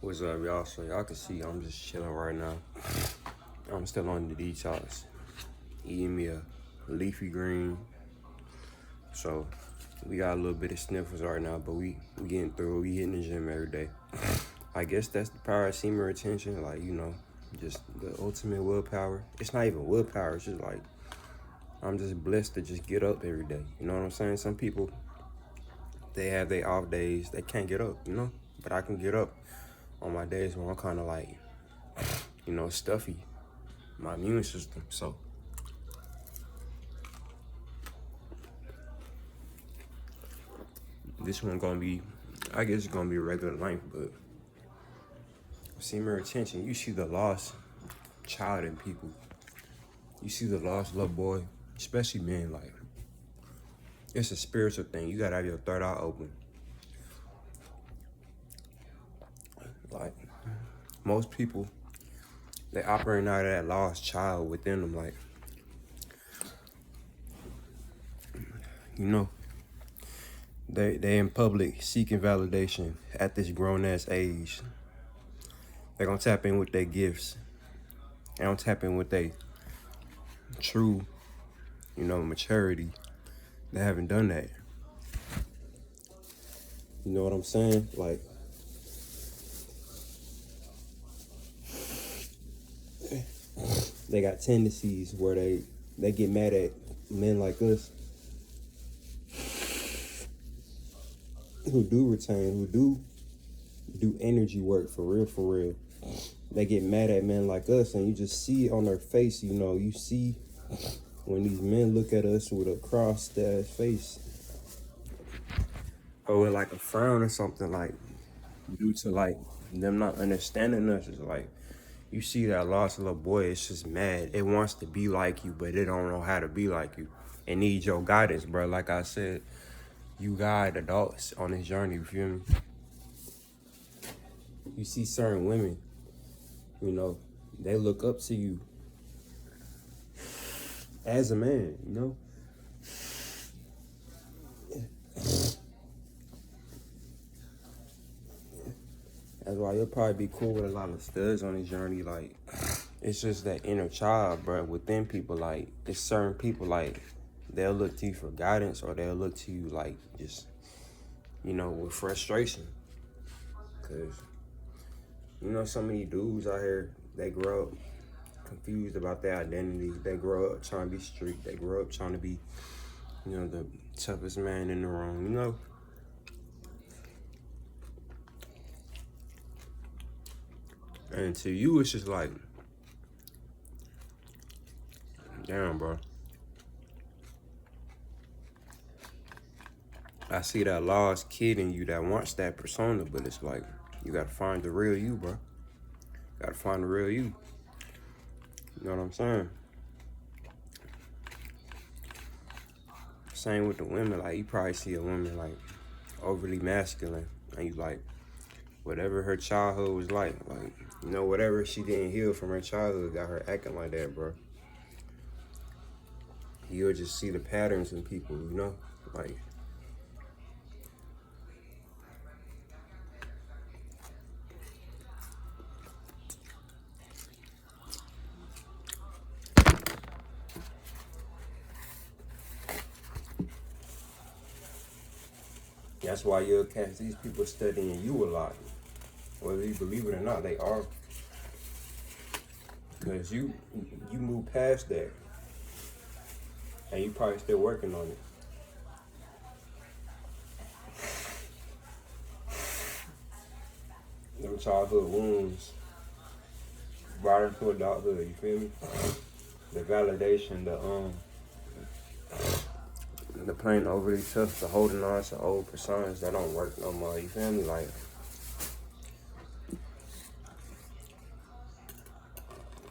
What's up, y'all? So y'all can see I'm just chilling right now. I'm still on the detox. Eating me a leafy green. So we got a little bit of sniffles right now, but we getting through. We hitting the gym every day. I guess that's the power of semen retention. Like, just the ultimate willpower. It's not even willpower. It's just like, I'm just blessed to just get up every day. You know what I'm saying? Some people, they have their off days. They can't get up, But I can get up on my days when I'm kind of like, stuffy, my immune system. So this one gonna be, I guess it's gonna be a regular length, but semen retention, you see the lost child in people. You see the lost little boy, especially men. Like, it's a spiritual thing. You gotta have your third eye open. Like, most people, they operate out of that lost child within them. Like, they in public seeking validation at this grown ass age. They're gonna tap in with their gifts. They don't tap in with their true, maturity. They haven't done that. You know what I'm saying? Like, they got tendencies where they get mad at men like us who do retain, who do energy work for real. They get mad at men like us, and you just see it on their face. You see when these men look at us with a crossed face, or with like a frown or something, like due to like them not understanding us. It's like you see that lost little boy. It's just mad. It wants to be like you, but it don't know how to be like you. It needs your guidance, bro. Like I said, you guide adults on this journey. You feel me? You see certain women, they look up to you as a man, That's why you'll probably be cool with a lot of studs on this journey. Like, it's just that inner child, bro, within people. Like, it's certain people, like, they'll look to you for guidance, or they'll look to you, like, just, with frustration. Because, so many dudes out here, they grow up confused about their identity. They grow up trying to be street. They grow up trying to be, the toughest man in the room, And to you, it's just like, damn, bro. I see that lost kid in you that wants that persona, but it's like, you gotta find the real you, bro. Gotta find the real you. You know what I'm saying? Same with the women. Like, you probably see a woman, like, overly masculine, and you like, whatever her childhood was like, whatever she didn't heal from her childhood got her acting like that, bro. You'll just see the patterns in people, Like, that's why you'll catch these people studying you a lot. Whether you believe it or not, they are. Because you move past that. And you probably still working on it. Them childhood wounds brought into adulthood, you feel me? The validation, the playing overly tough, the holding on to old personas that don't work no more, you feel me? Like,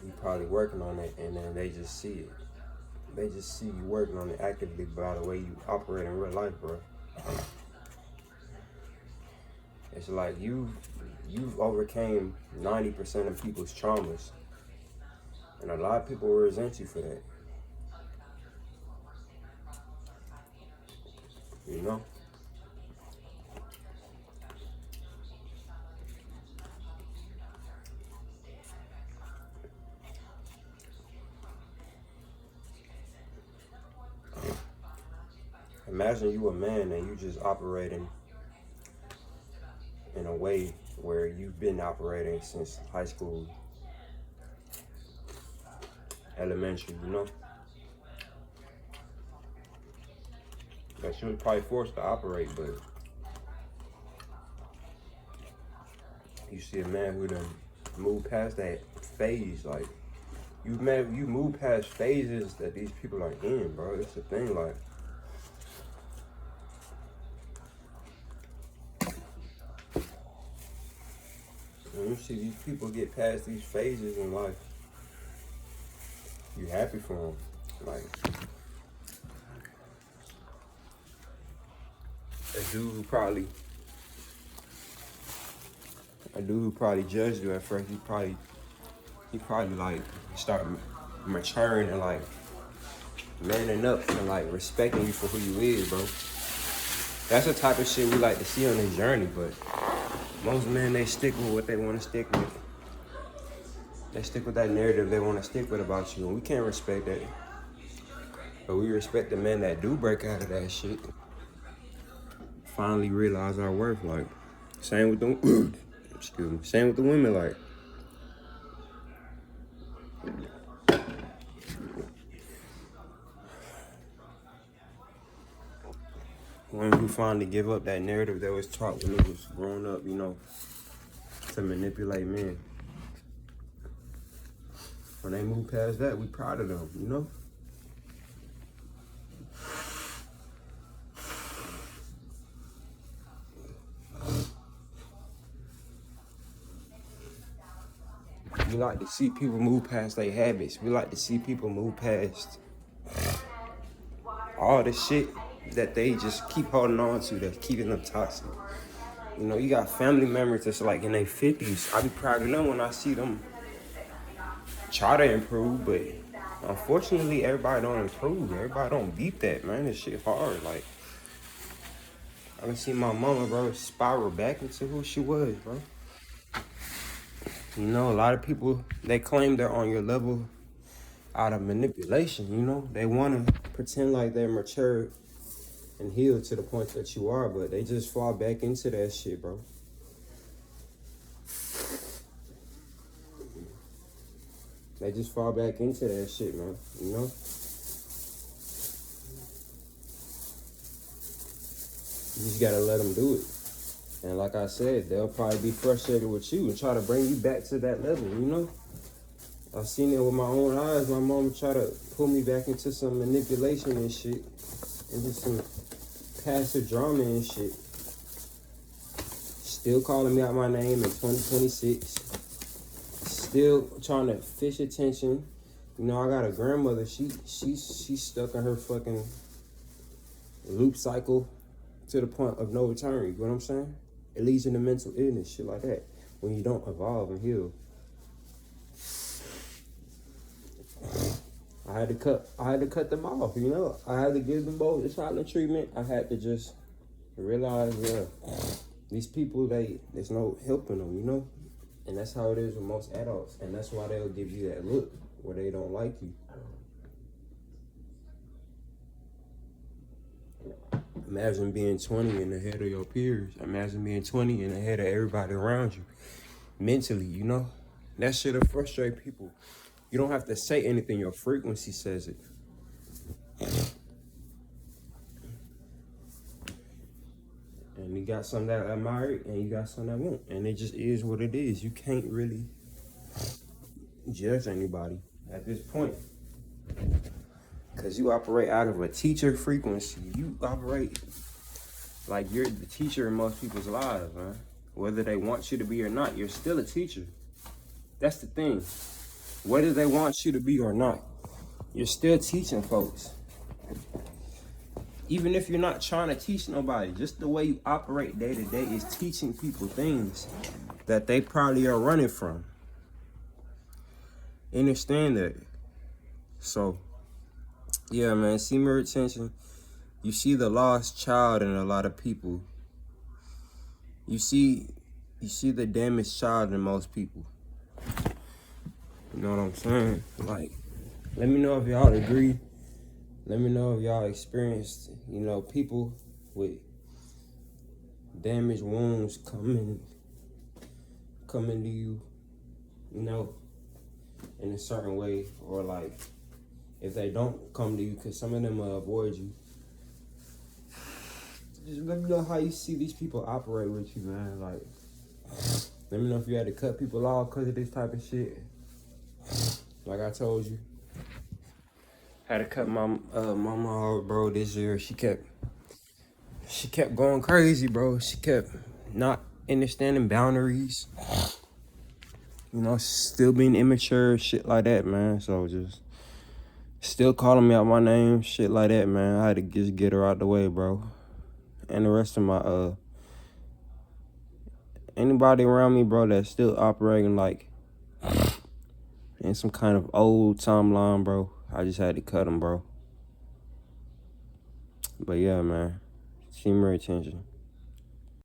you probably working on it, and then they just see it. They just see you working on it actively by the way you operate in real life, bro. It's like you've overcame 90% of people's traumas, and a lot of people will resent you for that. You know? Imagine you a man and you just operating in a way where you've been operating since high school, elementary, you know? That you was probably forced to operate, but you see a man who done moved past that phase, like, you move past phases that these people are in, bro. It's the thing, like, when you see these people get past these phases in life, you happy for them. Like, a dude who probably judged you at first, he probably like start maturing and like manning up and like respecting you for who you is, bro. That's the type of shit we like to see on this journey, but most men, they stick with what they want to stick with. They stick with that narrative they want to stick with about you, and we can't respect that. But we respect the men that do break out of that shit. Finally realize our worth, like, same with the, excuse me, same with the women, like, women who finally give up that narrative that was taught when they was growing up, you know, to manipulate men. When they move past that, we proud of them, you know? We like to see people move past their habits. We like to see people move past all the shit that they just keep holding on to that's keeping them toxic. You know, you got family members that's like in their 50s. I be proud of them when I see them try to improve, but unfortunately, everybody don't improve. Everybody don't beat that, man. This shit hard. Like, I done seen my mama, bro, spiral back into who she was, bro. You know, a lot of people, they claim they're on your level out of manipulation, you know? They want to pretend like they're mature and healed to the point that you are, but they just fall back into that shit, bro. They just fall back into that shit, man, you know? You just gotta let them do it. And like I said, they'll probably be frustrated with you and try to bring you back to that level, you know? I've seen it with my own eyes. My mom try to pull me back into some manipulation and shit. And just some passive drama and shit. Still calling me out my name in 2026. Still trying to fish attention. You know, I got a grandmother. She's stuck in her fucking loop cycle to the point of no return. You know what I'm saying? It leads into mental illness, shit like that, when you don't evolve and heal. I had to cut them off, you know. I had to give them both the silent treatment. I had to just realize, yeah, these people, there's no helping them, you know. And that's how it is with most adults. And that's why they'll give you that look where they don't like you. Imagine being 20 and ahead of your peers. Imagine being 20 and ahead of everybody around you. Mentally, you know? That shit'll frustrate people. You don't have to say anything. Your frequency says it. And you got some that admire it, and you got some that won't. And it just is what it is. You can't really judge anybody at this point. Because you operate out of a teacher frequency. You operate like you're the teacher in most people's lives, man. Whether they want you to be or not, you're still a teacher. That's the thing. Whether they want you to be or not, you're still teaching folks. Even if you're not trying to teach nobody, just the way you operate day to day is teaching people things that they probably are running from. Understand that. So, yeah, man, semen retention. You see the lost child in a lot of people. You see the damaged child in most people. You know what I'm saying? Like, let me know if y'all agree Let me know if y'all experienced, you know, people with damaged wounds coming to you, you know, in a certain way, or like if they don't come to you, because some of them will avoid you. Just let me know how you see these people operate with you, man. Like, let me know if you had to cut people off because of this type of shit. Like I told you, had to cut my mama off, bro. This year, she kept going crazy, bro. She kept not understanding boundaries. You know, still being immature, shit like that, man. So just still calling me out my name, shit like that, man. I had to just get her out the way, bro. And the rest of my anybody around me, bro, that's still operating like in some kind of old timeline, bro. I just had to cut them, bro. But yeah, man, see more attention.